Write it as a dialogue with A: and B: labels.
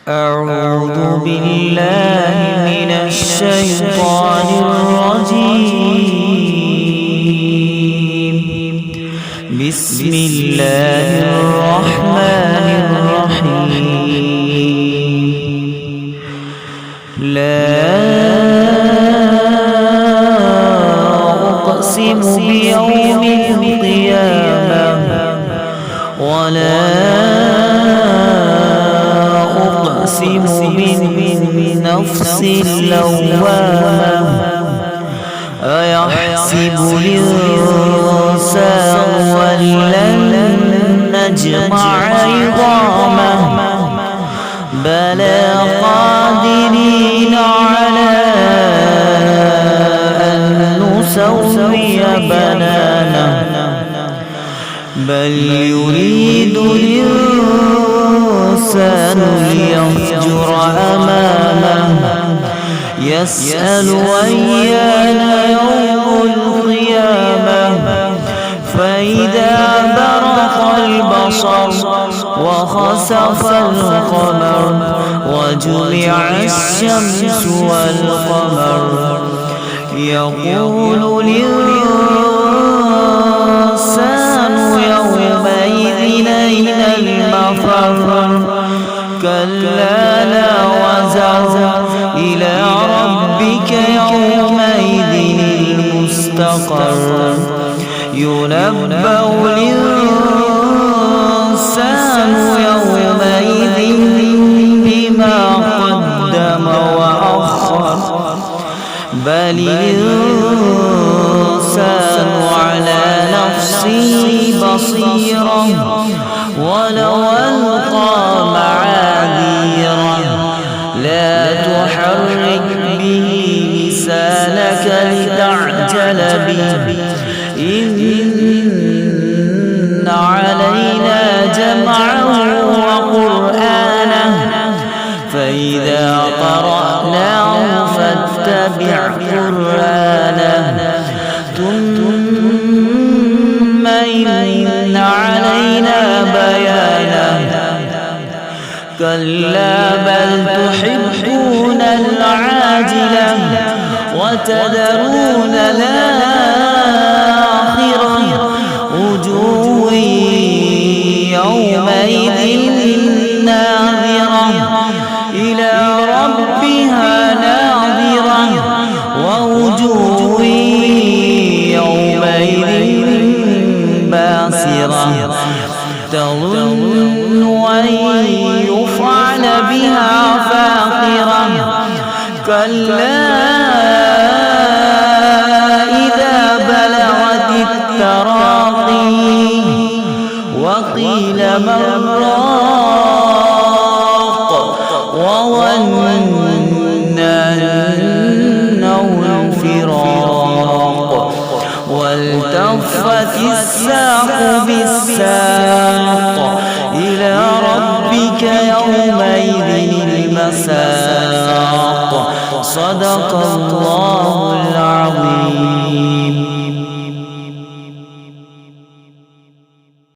A: أعوذ بالله من الشيطان الرجيم. بسم الله الرحمن الرحيم. لا أقسم بيوم القيامة ولا أقسم بالنفس اللوامة أيحسب الإنسان أن لن نجمع عظامه بلى قادرين على أن نسوي بنانه بل يريد الإنسان ليفجر أمامه يسأل أيان يوم القيامة فإذا برق البصر وخسف القمر وجمع الشمس والقمر يقول الإنسان يومئذ أين المفر كلا لا وزر إلى ربك يومئذ المستقر ينبأ الإنسان يومئذ بما قدم وأخر بل الإنسان على نفسه بصيرة ولو ألقى معاذيره لا تحرك به لسانك لتعجل به إن علينا جمعه وقرآنه فإذا قرأناه فاتبع قرآنه ثم إن علينا بيانه كلا بل تحبون العاجلة وتذرون الآخرة وجوه يومئذ ناظرة إلى ربها ناظرة ووجوه يومئذ باسرة تظن أن يفعل بها فاقرة كلا إذا بلغت التراقي وقيل من راق وظن أنه الفراق والتفت الساق بالساق إلى ربك يومئذ المساق صدق الله العظيم.